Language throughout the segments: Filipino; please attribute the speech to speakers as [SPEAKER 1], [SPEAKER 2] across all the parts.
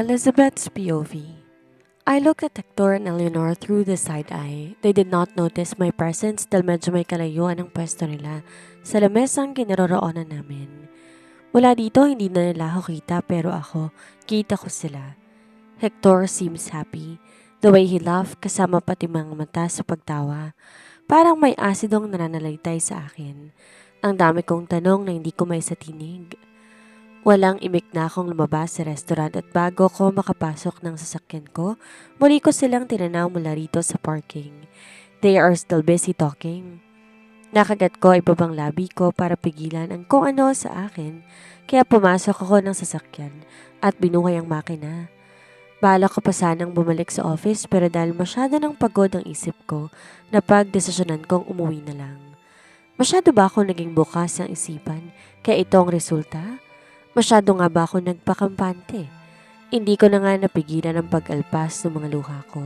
[SPEAKER 1] Elizabeth's POV. I looked at Hector and Eleanor through the side eye. They did not notice my presence dahil medyo may kalayuan ang pwesto nila sa lamesang kinaroroonan namin. Mula dito hindi na nila ako kita pero ako, kita ko sila. Hector seems happy. The way he laughed kasama pati mga mata sa pagtawa. Parang may asidong nananalaytay sa akin. Ang dami kong tanong na hindi ko may satinig. Walang imik na akong lumabas sa restaurant at bago ko makapasok ng sasakyan ko, muli ko silang tinanaw mula rito sa parking. They are still busy talking. Nakagat ko ibabang labi ko para pigilan ang kung ano sa akin, kaya pumasok ako ng sasakyan at binuhay ang makina. Bala ko pa sanang bumalik sa office pero dahil masyado ng pagod ang isip ko, napagdesisyonan kong umuwi na lang. Masyado ba ako naging bukas ng isipan kaya ito ang resulta? Masyado nga ba ako nagpakampante? Hindi ko na nga napigilan ang pag-alpas ng mga luha ko.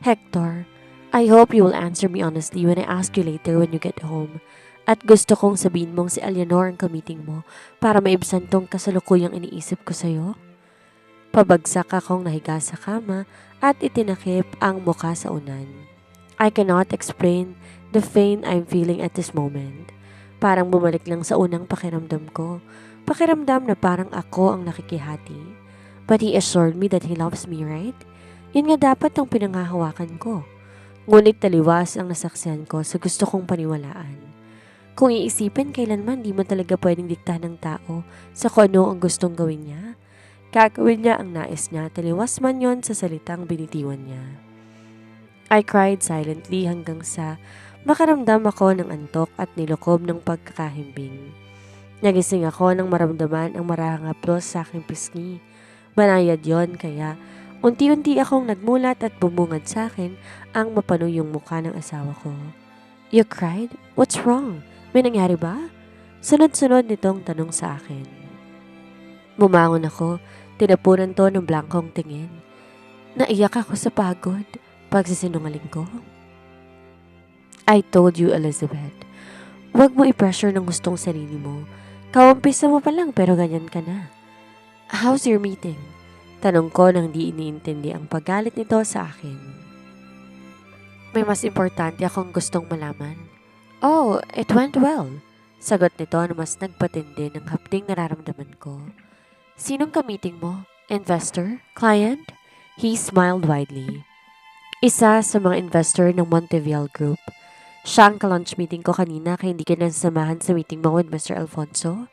[SPEAKER 1] Hector, I hope you will answer me honestly when I ask you later when you get home. At gusto kong sabihin mong si Eleanor ang kamiting mo para maibsan tong kasalukuyang iniisip ko sa'yo. Pabagsak akong nahiga sa kama at itinakip ang mukha sa unan. I cannot explain the pain I'm feeling at this moment. Parang bumalik lang sa unang pakiramdam ko. Pakiramdam na parang ako ang nakikihati. But he assured me that he loves me, right? Yun nga dapat ang pinanghahawakan ko. Ngunit taliwas ang nasaksihan ko sa gusto kong paniwalaan. Kung iisipin, kailanman di mo talaga pwedeng diktahan ng tao sa kung ano ang gustong gawin niya. Gagawin niya ang nais niya, taliwas man yon sa salitang binitiwan niya. I cried silently hanggang sa makaramdam ako ng antok at nilokob ng pagkakahimbing. Nagising ako nang maramdaman ang marahang haplos sa aking pisngi. Banayad yon kaya unti-unti akong nagmulat at bumungad sa akin ang mapanuyong mukha ng asawa ko. You cried? What's wrong? May nangyari ba? Sunod-sunod nitong tanong sa akin. Bumangon ako, tinapunan to ng blankong tingin. Naiyak ako sa pagod, pagsisinungaling ko. I told you, Elizabeth. Huwag mo i-pressure ng gustong sarili mo. Kaumpisa mo pa lang pero ganyan ka na. How's your meeting? Tanong ko nang di iniintindi ang paggalit nito sa akin. May mas importante akong gustong malaman. Oh, it went well. Sagot nito na mas nagpatindi ng hapding nararamdaman ko. Sinong ka-meeting mo? Investor? Client? He smiled widely. Isa sa mga investor ng Montevial Group. Siya ang ka-lunch meeting ko kanina kaya hindi ka nasamahan sa meeting mo with Mr. Alfonso.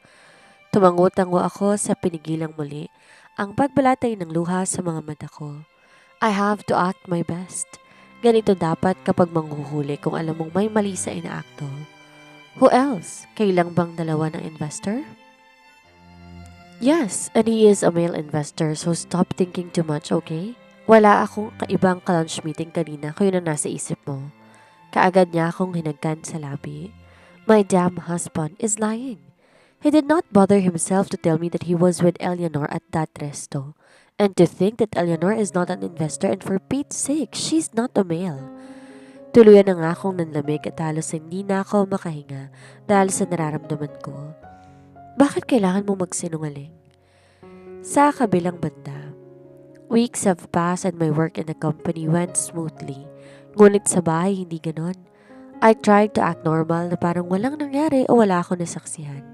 [SPEAKER 1] Tumango-tango ako sa pinigilang muli ang pagbalatay ng luha sa mga mata ko. I have to act my best. Ganito dapat kapag manghuhuli kung alam mong may mali sa inaakto. Who else? Kailang bang dalawa ng investor? Yes, and he is a male investor so stop thinking too much, okay? Wala akong kaibang ka-lunch meeting kanina kung yun ang nasa isip mo. Kaagad niya akong hinagkan sa labi. My damn husband is lying. He did not bother himself to tell me that he was with Eleanor at that resto. And to think that Eleanor is not an investor and for Pete's sake, she's not a male. Tuluyan na nga akong nanlamig at halos hindi na ako makahinga dahil sa nararamdaman ko. Bakit kailangan mo magsinungaling? Sa kabilang banda, weeks have passed and my work in the company went smoothly. Ngunit sa bahay, hindi ganon. I tried to act normal na parang walang nangyari o wala ako nasaksihan.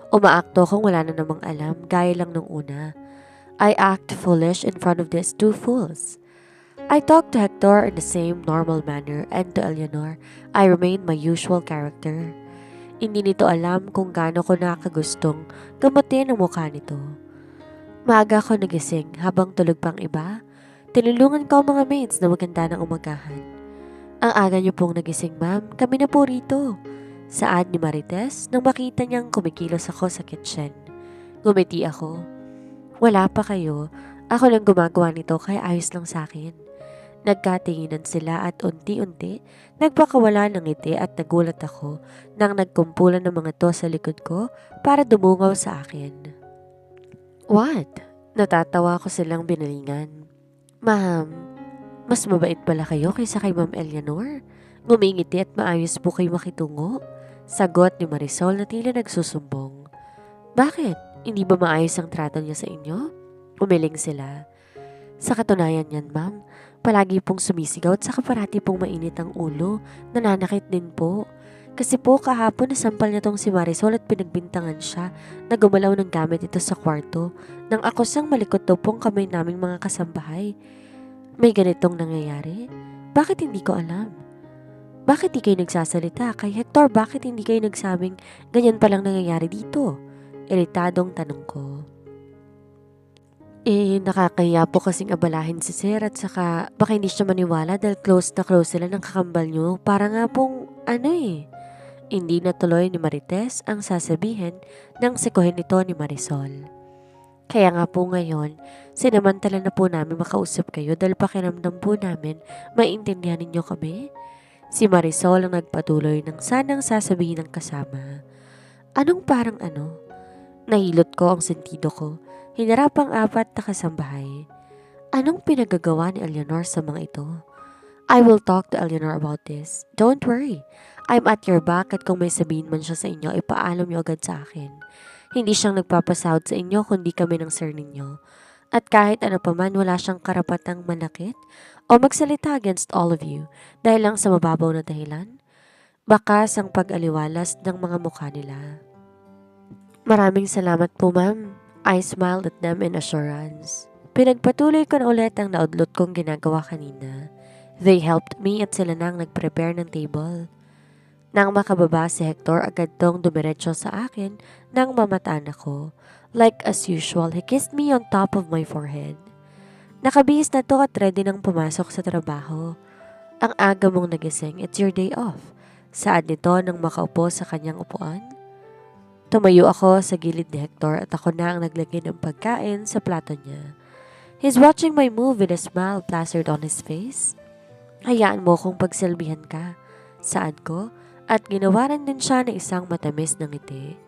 [SPEAKER 1] Umaakto kung wala na namang alam, gaya lang nung una. I act foolish in front of these two fools. I talked to Hector in the same normal manner and to Eleanor, I remained my usual character. Hindi nito alam kung gaano ko nakagustong gamutin ang mukha nito. Maaga ako nagising habang tulog pang iba. Tinulungan ko ang mga maids na maganda ng umagahan. Ang aga niyo pong nagising, ma'am. Kami na po rito. Saan ni Marites nang makita niyang kumikilos ako sa kitchen. Ngumiti ako. Wala pa kayo. Ako lang gumagawa nito kaya ayos lang sa akin. Nagkatinginan sila at unti-unti nagpakawala ng ngiti at nagulat ako nang nagkumpulan ng mga to sa likod ko para dumungaw sa akin. What? Natatawa ko silang binalingan. Ma'am, mas mabait pala kayo kaysa kay Ma'am Eleanor. Ngumingiti at maayos po kayo makitungo. Sagot ni Marisol na tila nagsusumbong. Bakit? Hindi ba maayos ang trato niya sa inyo? Umiling sila. Sa katunayan yan, ma'am, palagi pong sumisigaw at saka parati pong mainit ang ulo. Nananakit din po. Kasi po kahapon nasampal niya tong si Marisol at pinagbintangan siya na gumalaw ng gamit ito sa kwarto nang akusang malikot daw pong kamay naming mga kasambahay. May ganitong nangyayari? Bakit hindi ko alam? Bakit di kayo nagsasalita? Kay Hector, bakit hindi kayo nagsabing ganyan palang nangyayari dito? Iritadong tanong ko. Nakakahiya po kasing abalahin si Sir at saka baka hindi siya maniwala dahil close na close sila ng kakambal nyo. Para nga pong hindi natuloy ni Marites ang sasabihin nang sikuhin ito ni Marisol. Kaya nga po ngayon, sinamantala na po namin makausap kayo dahil pakiramdam po namin maintindihan ninyo kami. Si Marisol ang nagpatuloy ng sanang sasabihin ng kasama. Anong parang ano? Nahilot ko ang sentido ko. Hinarap ang apat na kasambahay. Anong pinagagawa ni Eleanor sa mga ito? I will talk to Eleanor about this. Don't worry. I'm at your back at kung may sabihin man siya sa inyo, ipaalam niyo agad sa akin. Hindi siyang nagpapasahod sa inyo kundi kami ng sir ninyo. At kahit ano pa man, wala siyang karapatang manakit o magsalita against all of you dahil lang sa mababaw na dahilan. Bakas ang pag-aliwalas ng mga mukha nila. Maraming salamat po, ma'am. I smiled at them in assurance. Pinagpatuloy ko na ulit ang naudlot kong ginagawa kanina. They helped me at sila nang nag-prepare ng table. Nang makababa si Hector, agad tong dumiretso sa akin nang mamataan ako. Like as usual, he kissed me on top of my forehead. Nakabihis na to at ready nang pumasok sa trabaho. Ang aga mong nagising, it's your day off. Saad nito nang makaupo sa kanyang upuan. Tumayo ako sa gilid ni Hector at ako na ang naglagay ng pagkain sa plato niya. He's watching my move with a smile plastered on his face. Hayaan mo kong pagsilbihan ka, saad ko, at ginawaran din siya ng isang matamis na ngiti.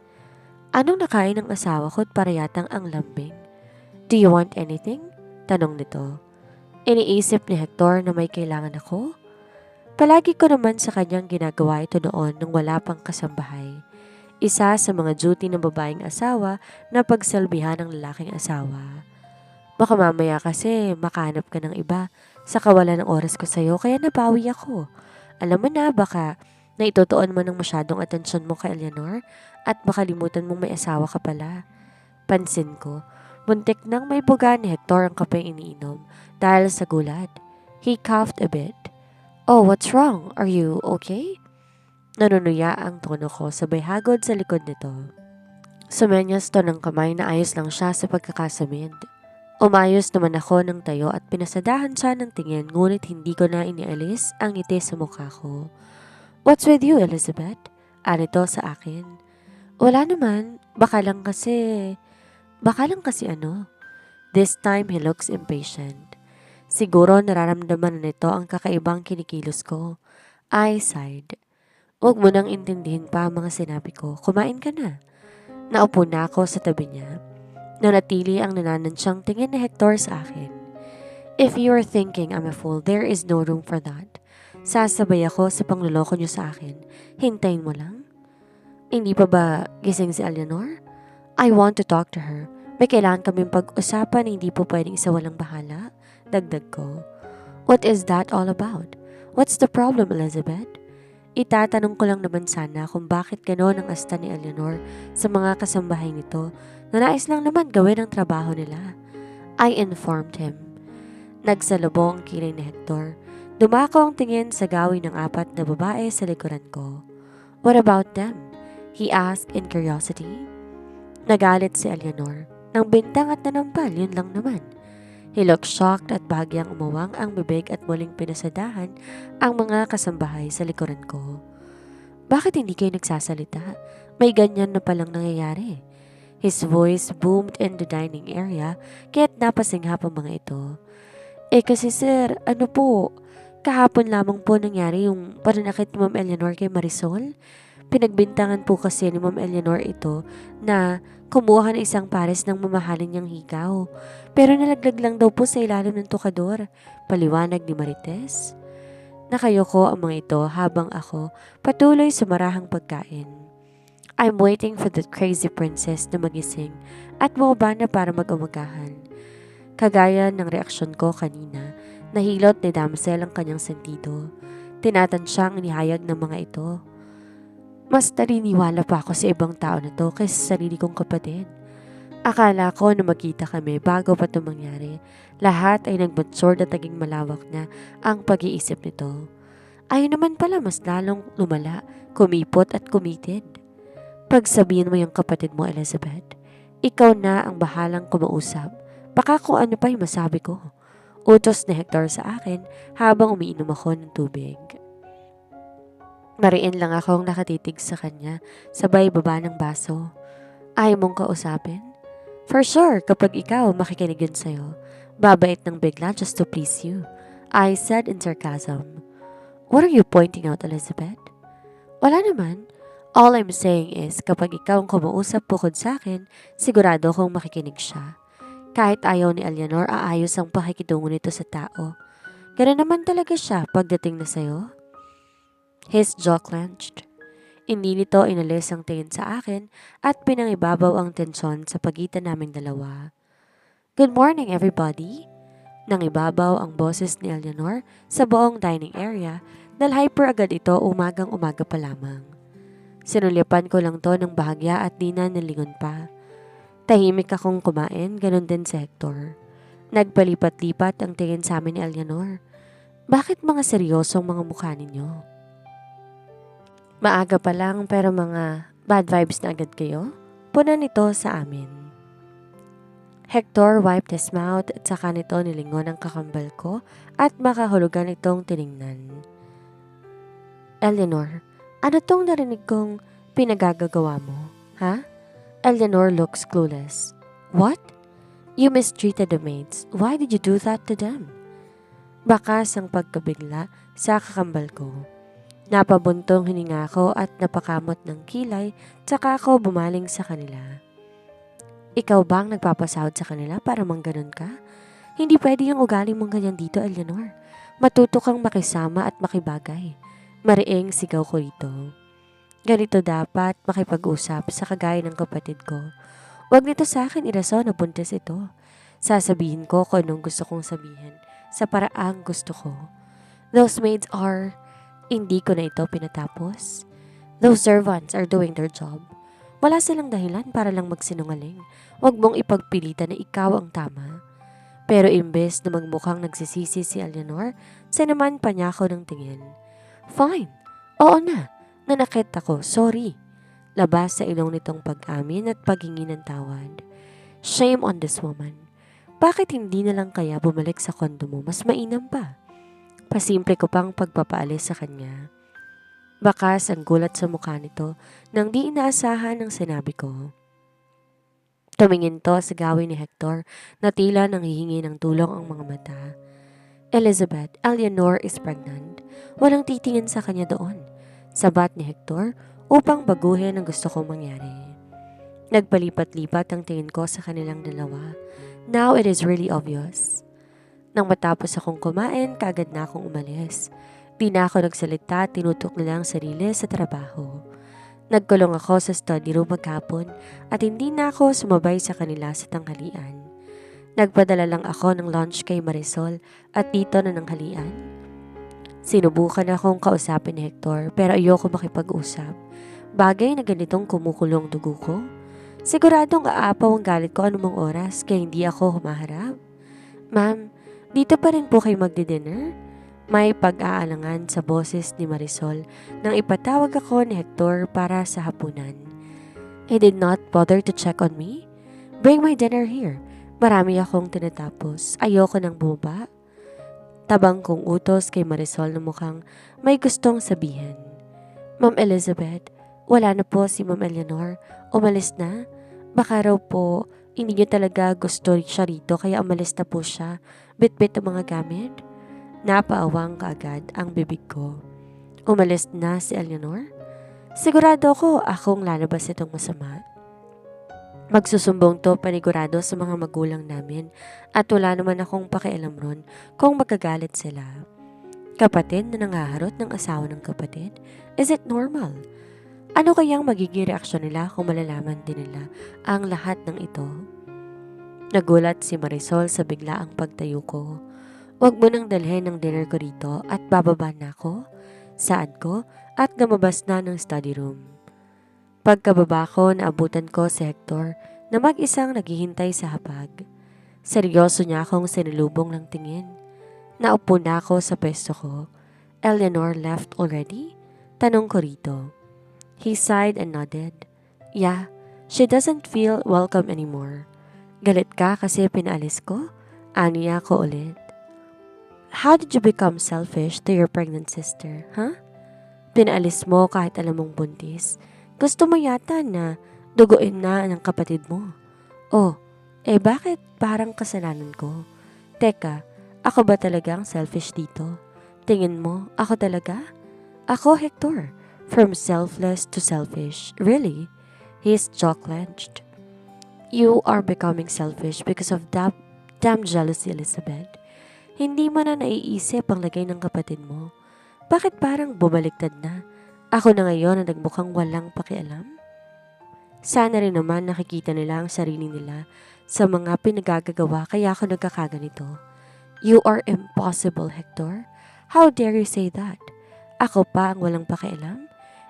[SPEAKER 1] Anong nakain ng asawa ko at para yatang ang lambing? Do you want anything? Tanong nito. Iniisip ni Hector na may kailangan ako? Palagi ko naman sa kanyang ginagawa ito noon nung wala pang kasambahay. Isa sa mga duty ng babaeng asawa na pagsalbihan ng lalaking asawa. Baka mamaya kasi makahanap ka ng iba sa kawalan ng oras ko sa'yo kaya nabawi ako. Alam mo na baka naitutuon mo ng masyadong atensyon mo kay Eleanor at makalimutan mong may asawa ka pala. Pansin ko, muntik nang may buga ni Hector ang kapeng iniinom dahil sa gulat. He coughed a bit. Oh, what's wrong? Are you okay? Nanunuya ang tono ko sabay hagod sa likod nito. Sumenyas to ng kamay na ayos lang siya sa pagkakasamid. Umayos naman ako ng tayo at pinasadahan siya ng tingin ngunit hindi ko na inialis ang ngiti sa mukha ko. What's with you, Elizabeth? Anito sa akin. Wala naman. Baka lang kasi ano. This time he looks impatient. Siguro nararamdaman na nito ang kakaibang kinikilos ko. I sighed. Huwag mo nang intindihin pa ang mga sinabi ko. Kumain ka na. Naupo na ako sa tabi niya. Nanatili ang nananansyang tingin ni Hector sa akin. If you're thinking I'm a fool, there is no room for that. Sasabay ako sa pangluloko niyo sa akin. Hintayin mo lang. Hindi pa ba gising si Eleanor? I want to talk to her. May kailangan kaming pag-usapan na hindi po pwedeng isa walang bahala. Dagdag ko. What is that all about? What's the problem, Elizabeth? Itatanong ko lang naman sana kung bakit gano'n ang asta ni Eleanor sa mga kasambahay nito na nais lang naman gawin ang trabaho nila. I informed him. Nagsalubong ang kilay ni Hector. Dumako ang tingin sa gawin ng apat na babae sa likuran ko. What about them? He asked in curiosity. Nagalit si Eleanor. Nang bintang at nanampal, yun lang naman. He looked shocked at bahagyang umawang ang bibig at muling pinasadahan ang mga kasambahay sa likuran ko. Bakit hindi kayo nagsasalita? May ganyan na palang nangyayari. His voice boomed in the dining area kaya't napasinghap ang mga ito. Kasi sir, ano po? Kahapon lamang po nangyari yung pananakit ni Ma'am Eleanor kay Marisol. Pinagbintangan po kasi ni Ma'am Eleanor ito na kumuha ng isang pares ng mamahalin niyang higaw. Pero nalaglag lang daw po sa ilalim ng tukador. Paliwanag ni Marites. Nakayoko ang mga ito habang ako patuloy sa marahang pagkain. I'm waiting for the crazy princess na magising at bumaba na para mag-umagahan. Kagaya ng reaksyon ko kanina, nahilot ni Damsel ang kanyang sentido. Tinatansya ang inihayag ng mga ito. Mas naniniwala pa ako sa ibang tao na to kaysa sa sarili kong kapatid. Akala ko na magkita kami bago pa ito mangyari. Lahat ay nag-mature at naging malawak na ang pag-iisip nito. Ayun naman pala mas lalong lumala, kumipot at committed. Pagsabihin mo yung kapatid mo, Elizabeth, ikaw na ang bahalang kumausap. Baka kung ano pa yung masabi ko. Utos ni Hector sa akin habang umiinom ako ng tubig. Mariin lang akong nakatitig sa kanya, sabay baba ng baso. Ayaw mong kausapin? For sure, kapag ikaw makikinig yun sa'yo, babait ng bigla just to please you, I said in sarcasm. What are you pointing out, Elizabeth? Wala naman. All I'm saying is kapag ikaw ang kumausap bukod sa akin, sigurado kong makikinig siya. Kahit ayaw ni Eleanor, aayos ang pakikitungo nito sa tao. Ganun naman talaga siya pagdating na sa'yo. His jaw clenched. Hindi nito inalis ang tingin sa akin at pinangibabaw ang tensyon sa pagitan naming dalawa. Good morning, everybody! Nangibabaw ang boses ni Eleanor sa buong dining area dahil hyper agad ito umagang-umaga pa lamang. Sinulipan ko lang to ng bahagya at di na nalingon pa. Tahimik akong kumain, ganun din si Hector. Nagpalipat-lipat ang tingin sa amin ni Eleanor. Bakit mga seryosong mga mukha ninyo? Maaga pa lang pero mga bad vibes na agad kayo? Puna nito sa amin. Hector wiped his mouth at saka nito nilingon ang kakambal ko at makahulugan itong tiningnan. Eleanor, ano tong narinig kong pinagagagawa mo? Ha? Eleanor looks clueless. What? You mistreated the maids. Why did you do that to them? Bakas ang pagkabigla sa kakambal ko. Napabuntong hininga ko at napakamot ng kilay tsaka ako bumaling sa kanila. Ikaw bang nagpapasahod sa kanila para mangganon ka? Hindi pwede yung ugali mong ganyan dito, Eleanor. Matuto kang makisama at makibagay. Mariing sigaw ko rito. Ganito dapat makipag-usap sa kagaya ng kapatid ko. Huwag nito sa akin irason na buntis ito. Sasabihin ko kung anong gusto kong sabihin sa paraang gusto ko. Those maids are... Hindi ko na ito pinatapos. Those servants are doing their job. Wala silang dahilan para lang magsinungaling. Huwag mong ipagpilitan na ikaw ang tama. Pero imbes na magmukhang nagsisisi si Eleanor, sinaman pa niya ako ng tingin. Fine. Oo na. Nanakit ako. Sorry. Labas sa ilong nitong pag-amin at paghingi ng tawad. Shame on this woman. Bakit hindi na lang kaya bumalik sa kondo mo? Mas mainam pa. Pasimple ko pang pagpapaalis sa kanya. Bakas ang gulat sa mukha nito nang di inaasahan ng sinabi ko. Tumingin to sa gawin ni Hector na tila nang hihingi ng tulong ang mga mata. Elizabeth, Eleanor is pregnant. Walang titingin sa kanya doon. Sabat ni Hector upang baguhin ang gusto kong mangyari. Nagpalipat-lipat ang tingin ko sa kanilang dalawa. Now it is really obvious. Nang matapos akong kumain, kaagad na akong umalis. Di na ako nagsalita, tinutok na lang sarili sa trabaho. Nagkulong ako sa study room maghapon at hindi na ako sumabay sa kanila sa tanghalian. Nagpadala lang ako ng lunch kay Marisol at dito na ng halian. Sinubukan akong kausapin ni Hector pero ayoko makipag-usap. Bagay na ganitong kumukulong dugo ko. Siguradong aapaw ang galit ko anumang oras kaya hindi ako humaharap. Ma'am, dito pa rin po kayo magdi-dinner? May pag-aalangan sa boses ni Marisol nang ipatawag ako ni Hector para sa hapunan. He did not bother to check on me. Bring my dinner here. Marami akong tinatapos. Ayoko nang bumaba. Tabang kong utos kay Marisol na mukhang may gustong sabihin. Ma'am Elizabeth, wala na po si Ma'am Eleanor. Umalis na. Baka raw po hindi niyo talaga gusto siya rito kaya umalis na po siya. Bit-bit ang mga gamit. Napaawang kaagad ang bibig ko. Umalis na si Eleanor? Sigurado ko akong lalabas itong masama. Magsusumbong to panigurado sa mga magulang namin at wala naman akong pakialam ron kung magagalit sila. Kapatid na nangaharot ng asawa ng kapatid? Is it normal? Ano kayang magiging reaksyon nila kung malalaman din nila ang lahat ng ito? Nagulat si Marisol sa biglaang pagtayo ko. Huwag mo nang dalhin ang dinner ko rito at bababa na ako. Saad ko at lumabas na ng study room. Pagkababa ko, naabutan ko si Hector na mag-isang naghihintay sa hapag. Seryoso niya akong sinulubong ng tingin. Naupo na ako sa pwesto ko. Eleanor left already? Tanong ko rito. He sighed and nodded. Yeah, she doesn't feel welcome anymore. Galit ka kasi pinaalis ko? Aniya ko ulit. How did you become selfish to your pregnant sister, huh? Pinaalis mo kahit alam mong buntis. Gusto mo yata na duguin na ng kapatid mo. Oh, bakit parang kasalanan ko? Teka, ako ba talagang selfish dito? Tingin mo, ako talaga? Ako, Hector. From selfless to selfish. Really? His jaw clenched. You are becoming selfish because of that damn jealousy, Elizabeth. Hindi mo na naiisip ang lagay ng kapatid mo. Bakit parang bumaliktad na? Ako na ngayon na nagmukhang walang pakialam? Sana rin naman nakikita nila ang sarili nila sa mga pinagagagawa kaya ako nagkakaganito. You are impossible, Hector. How dare you say that? Ako pa ang walang pakialam?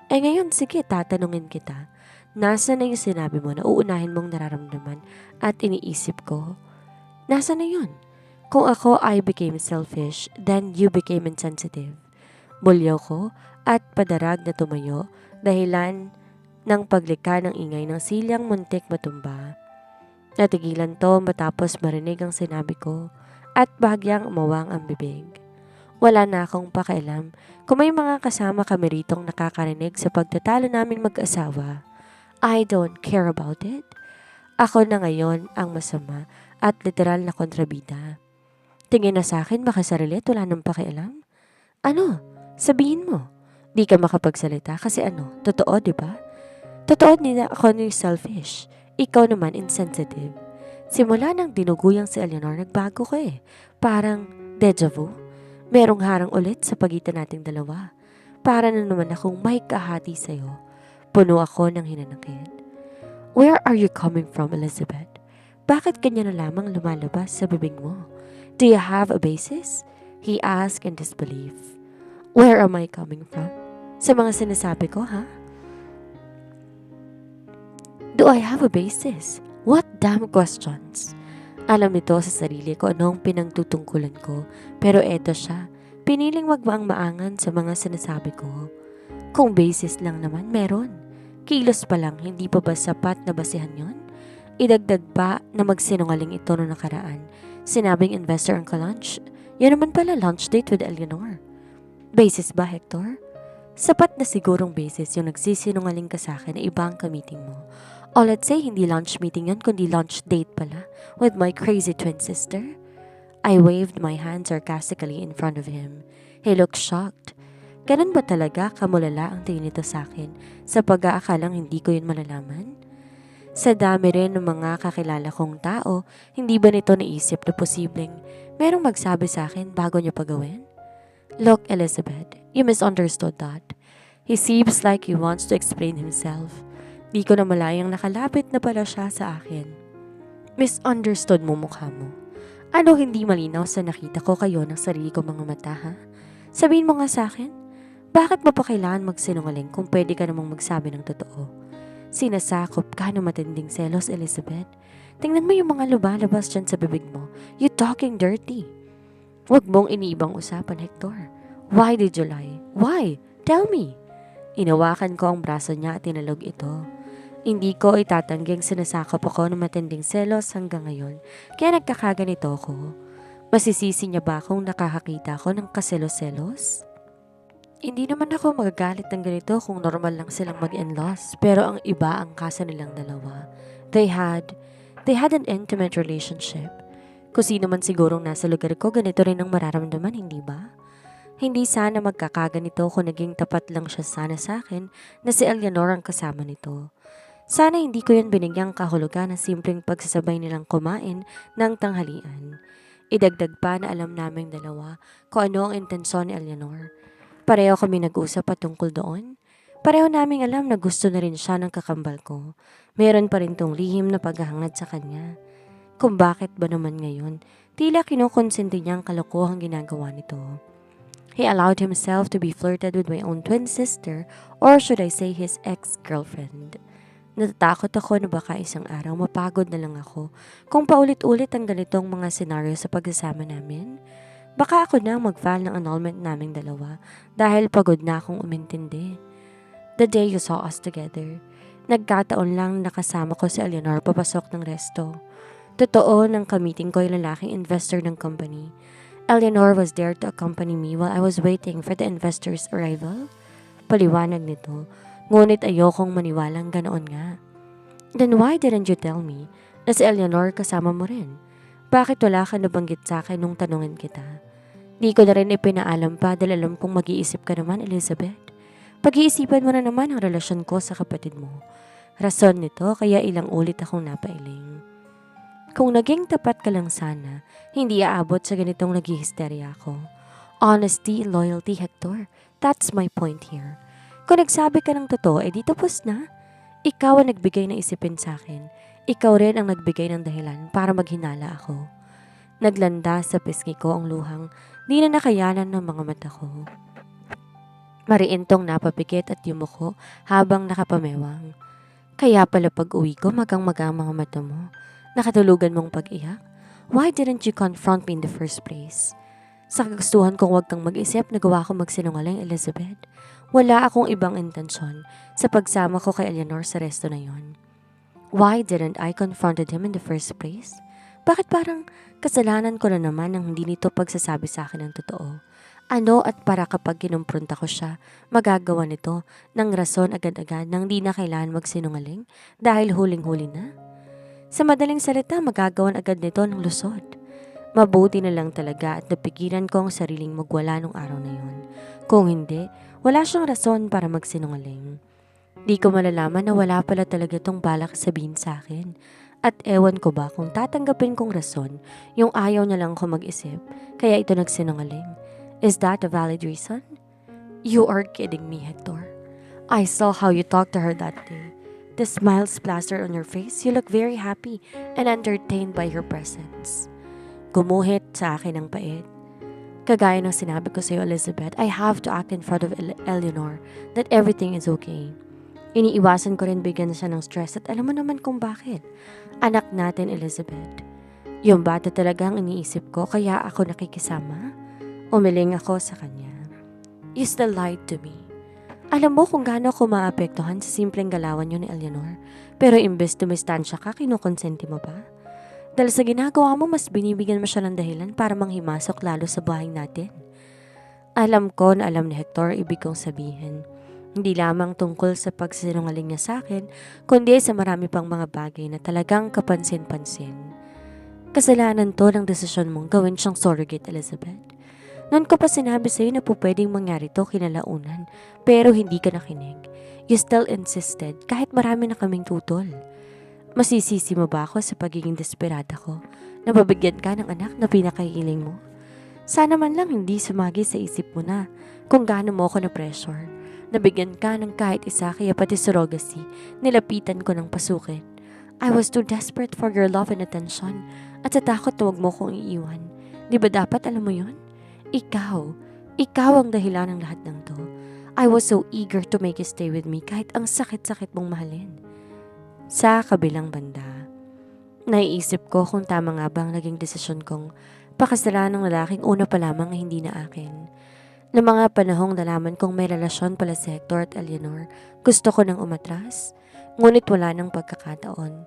[SPEAKER 1] Ngayon sige, tatanungin kita. Nasa na yung sinabi mo na uunahin mong nararamdaman at iniisip ko? Nasa na yun? Kung ako I became selfish, then you became insensitive. Mulyaw ko at padarag na tumayo dahilan ng paglikha ng ingay ng silyang muntik matumba. Natigilan to matapos marinig ang sinabi ko at bahagyang umawang ang bibig. Wala na akong pakialam kung may mga kasama kami ritong nakakarinig sa pagtatalo namin mag-asawa. I don't care about it. Ako na ngayon ang masama at literal na kontrabida. Tingin na sa akin makasarili at wala nang pakialam? Ano? Sabihin mo. Di ka makapagsalita kasi ano? Totoo, di ba? Totoo nila ako yung selfish. Ikaw naman insensitive. Simula nang dinuguyang si Eleanor, nagbago ko Parang deja vu. Merong harang ulit sa pagitan nating dalawa. Para na naman akong may kahati sa'yo. Puno ako ng hinanakit. Where are you coming from, Elizabeth? Bakit kanya na lamang lumalabas sa bibig mo? Do you have a basis? He asked in disbelief. Where am I coming from? Sa mga sinasabi ko, ha? Do I have a basis? What damn questions? Alam nito sa sarili ko anong pinagtutungkulan ko, pero eto siya. Piniling wag maang-maangan sa mga sinasabi ko. Kung basis lang naman, meron. Kilos pa lang, hindi pa ba sapat na basihan yon? Idagdag pa na magsinungaling ito noong nakaraan. Sinabing investor ang ka-lunch. Yan naman pala lunch date with Eleanor. Basis ba, Hector? Sapat na sigurong basis yung nagsisinungaling ka sa akin na iba ang ka-meeting mo. O let's say hindi lunch meeting yan kundi lunch date pala with my crazy twin sister. I waved my hand sarcastically in front of him. He looked shocked. Ganun ba talaga kamulala ang tingin nito sa akin sa pag-aakalang hindi ko yun malalaman? Sa dami rin ng mga kakilala kong tao, hindi ba nito naisip na posibleng merong magsabi sa akin bago niya pagawin? Look, Elizabeth, you misunderstood that. He seems like he wants to explain himself. Di ko na malayang nakalapit na pala siya sa akin. Misunderstood mo mukha mo. Ano hindi malinaw sa nakita ko kayo ng sarili ko mga mata, ha? Sabihin mo nga sa akin, bakit mo pa kailangan magsinungaling kung pwede ka namang magsabi ng totoo? Sinasakop ka ng matinding selos, Elizabeth. Tingnan mo yung mga lumalabas dyan sa bibig mo. You talking dirty. Huwag mong iniibang usapan, Hector. Why did you lie? Why? Tell me. Inawakan ko ang braso niya at tinalog ito. Hindi ko itatangging sinasakop ako ng matinding selos hanggang ngayon. Kaya nagkakaganito ako. Masisisi niya ba akong nakakakita ko ng kaselos-selos? Hindi naman ako magagalit ng ganito kung normal lang silang mag-in-laws. Pero ang iba ang kaso nilang dalawa. They had an intimate relationship. Kung sino man sigurong nasa lugar ko, ganito rin ang mararamdaman, hindi ba? Hindi sana magkakaganito kung naging tapat lang siya sana sa akin na si Eleanor ang kasama nito. Sana hindi ko yun binigyang kahulugan na simpleng pagsasabay nilang kumain ng tanghalian. Idagdag pa na alam naming dalawa kung ano ang intensyon ni Eleanor. Pareho kami nag-usap patungkol doon. Pareho naming alam na gusto na rin siya ng kakambal ko. Meron pa rin tong lihim na paghahangad sa kanya. kung bakit ba naman ngayon tila kinukonsente niya ang kalokohang ginagawa nito. He allowed himself to be flirted with my own twin sister, or should I say his ex-girlfriend. Natatakot ako na baka isang araw mapagod na lang ako kung paulit-ulit ang ganitong mga senaryo sa pagsasama namin. Baka ako na ang mag-file ng annulment naming dalawa dahil pagod na akong umintindi. The day you saw us together, nagkataon lang nakasama ko si Eleanor papasok ng resto. Totoo nang kamiting ko yung lalaking investor ng company. Eleanor was there to accompany me while I was waiting for the investor's arrival. Paliwanag nito, ngunit ayokong maniwalang ganoon nga. Then why didn't you tell me na si Eleanor kasama mo rin? Bakit wala ka nabanggit sa akin nung tanungin kita? Di ko na rin ipinaalam pa dahil alam kong mag-iisip ka naman, Elizabeth. Pag-iisipan mo na naman ang relasyon ko sa kapatid mo. Rason nito kaya ilang ulit akong napailing. Kung naging tapat ka lang sana, hindi aabot sa ganitong naghihisterya ako. Honesty, loyalty, Hector. That's my point here. Kung nagsabi ka ng totoo, di tapos na. Ikaw ang nagbigay ng isipin sa akin. Ikaw rin ang nagbigay ng dahilan para maghinala ako. Naglanda sa pisngi ko ang luhang di na nakayanan ng mga mata ko. Mariintong napapikit at yumuko habang nakapamewang. Kaya pala pag uwi ko magang-magang mga mata mo. Nakatulugan mong pag-iyak? Why didn't you confront me in the first place? Sa kagustuhan kong huwag kang mag-isip, nagawa ko magsinungaling, Elizabeth. Wala akong ibang intensyon sa pagsama ko kay Eleanor sa resto na yon. Why didn't I confronted him in the first place? Bakit parang kasalanan ko na naman ang hindi nito pagsasabi sa akin ng totoo? Ano at para kapag kinumpronta ko siya, magagawa nito ng rason agad-agad nang di na kailangan magsinungaling dahil huling-huli na? Sa madaling salita, magagawan agad nito ng lusot. Mabuti na lang talaga at napigilan ko ang sariling magwala nung araw na yun. Kung hindi, wala siyang rason para magsinungaling. Di ko malalaman na wala pala talaga tong balak sabihin sa akin. At ewan ko ba kung tatanggapin kong rason, yung ayaw na lang ko mag-isip, kaya ito nagsinungaling. Is that a valid reason? You are kidding me, Hector. I saw how you talked to her that day. The smile plastered on your face, you look very happy and entertained by her presence. Gumuhit sa akin ang pait. Kagaya ng sinabi ko sa iyo, Elizabeth, I have to act in front of Eleanor that everything is okay. Iniiwasan ko rin bigyan siya ng stress at alam mo naman kung bakit. Anak natin, Elizabeth. Yung bata talaga ang iniisip ko kaya ako nakikisama. Umiling ako sa kanya. You still lied to me. Alam mo kung gaano ako maapektuhan sa simpleng galawan yun ni Eleanor. Pero imbes dumistansya ka, kinukonsente mo ba? Dahil sa ginagawa mo, mas binibigyan mo siya ng dahilan para manghimasok lalo sa buhay natin. Alam ko na alam ni Hector ibig kong sabihin. Hindi lamang tungkol sa pagsinungaling niya sa akin, kundi sa marami pang mga bagay na talagang kapansin-pansin. Kasalanan to ng desisyon mong gawin siyang surrogate, Elizabeth. Noon ko pa sinabi sa'yo na po pwedeng mangyari to kinalaunan, pero hindi ka nakinig. You still insisted kahit marami na kaming tutol. Masisisi mo ba ako sa pagiging desperada ko na mabigyan ka ng anak na pinakahiling mo? Sana man lang hindi sumagi sa isip mo na kung gaano mo ako na-pressure. Nabigyan ka ng kahit isa kaya pati surrogacy, nilapitan ko ng pasukin. I was too desperate for your love and attention at sa takot na huwag mo kong iiwan. Di ba dapat alam mo yon? Ikaw ang dahilan ng lahat ng to. I was so eager to make you stay with me kahit ang sakit-sakit mong mahalin. Sa kabilang banda, naiisip ko kung tama nga ba ang naging desisyon kong pakasalan ng lalaking una pa lamang ay hindi na akin. Noong mga panahong nalaman kong may relasyon pala si Hector at Eleanor, gusto ko nang umatras, ngunit wala nang pagkakataon.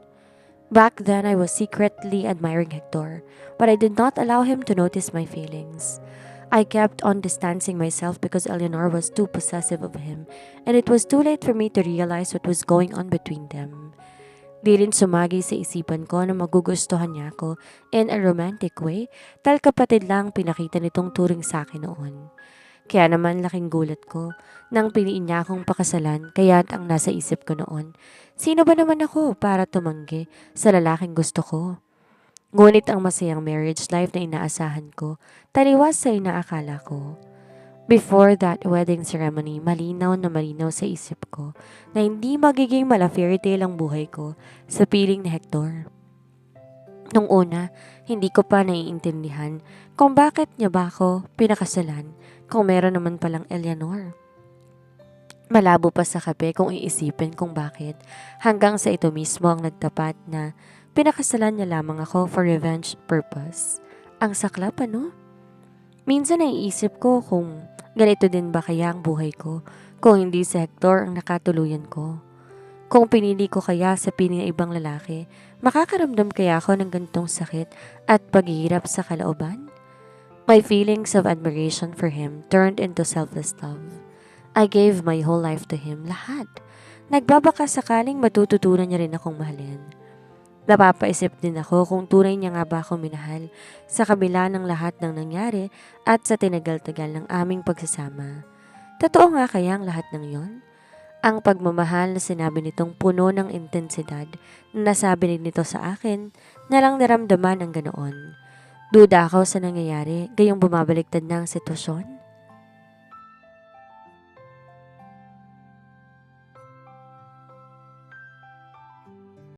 [SPEAKER 1] Back then, I was secretly admiring Hector, but I did not allow him to notice my feelings. I kept on distancing myself because Eleanor was too possessive of him, and it was too late for me to realize what was going on between them. Di rin sumagi sa isipan ko na magugustuhan niya ako in a romantic way dahil kapatid lang pinakita nitong turing sa akin noon. Kaya naman laking gulat ko nang piliin niya akong pakasalan kaya ang nasa isip ko noon, sino ba naman ako para tumanggi sa lalaking gusto ko? Ngunit ang masayang marriage life na inaasahan ko, taliwas sa inaakala ko. Before that wedding ceremony, malinaw na malinaw sa isip ko na hindi magiging mala fairy tale ang buhay ko sa piling ni Hector. Nung una, hindi ko pa naiintindihan kung bakit niya ba ako pinakasalan kung meron naman palang Eleanor. Malabo pa sa kape kung iisipin kung bakit, hanggang sa ito mismo ang nagtapat na pinakasalan niya lamang ako for revenge purpose. Ang saklap, ano? Minsan naiisip ko kung ganito din ba kaya ang buhay ko kung hindi si Hector ang nakatuluyan ko. Kung pinili ko kaya sa ibang lalaki, makakaramdam kaya ako ng ganitong sakit at paghihirap sa kalooban? My feelings of admiration for him turned into selfless love. I gave my whole life to him, lahat. Nagbabaka sakaling matututunan niya rin akong mahalin. Napapaisip din ako kung tunay niya nga ba ako minahal sa kabila ng lahat ng nangyari at sa tinagal-tagal ng aming pagsasama. Totoo nga kaya ang lahat ng yon? Ang pagmamahal na sinabi nitong puno ng intensidad na nasabi nito sa akin na lang naramdaman ang ganoon. Duda ako sa nangyayari, gayong bumabaliktad na ang sitwasyon.